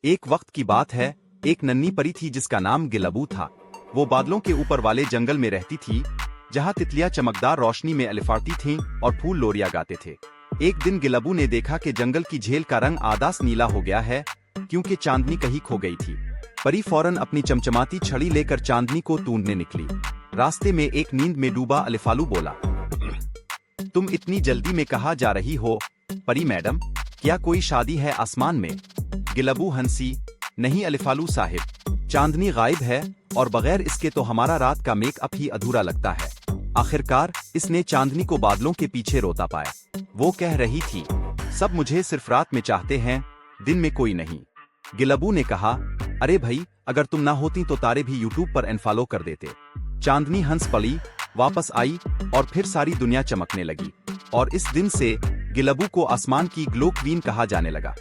एक वक्त की बात है, एक नन्ही परी थी जिसका नाम गिलबू था। वो बादलों के ऊपर वाले जंगल में रहती थी, जहाँ तितलियां चमकदार रोशनी में अलिफाती थीं और फूल लोरिया गाते थे। एक दिन गिलबू ने देखा कि जंगल की झील का रंग आदास नीला हो गया है, क्योंकि चांदनी कहीं खो गई थी। परी फौरन अपनी चमचमाती छड़ी लेकर चांदनी को ढूंढने निकली। रास्ते में एक नींद में डूबा अलिफालू बोला, तुम इतनी जल्दी में कहाँ जा रही हो परी मैडम, क्या कोई शादी है आसमान में? गिलबू हंसी, नहीं अलिफालू साहिब, चांदनी गायब है और बगैर इसके तो हमारा रात का मेकअप ही अधूरा लगता है। आखिरकार इसने चांदनी को बादलों के पीछे रोता पाया। वो कह रही थी, सब मुझे सिर्फ रात में चाहते हैं, दिन में कोई नहीं। गिलबू ने कहा, अरे भाई, अगर तुम ना होती तो तारे भी यूट्यूब पर अनफॉलो कर देते। चांदनी हंस पड़ी, वापस आई और फिर सारी दुनिया चमकने लगी। और इस दिन से गिलबू को आसमान की ग्लो क्वीन कहा जाने लगा।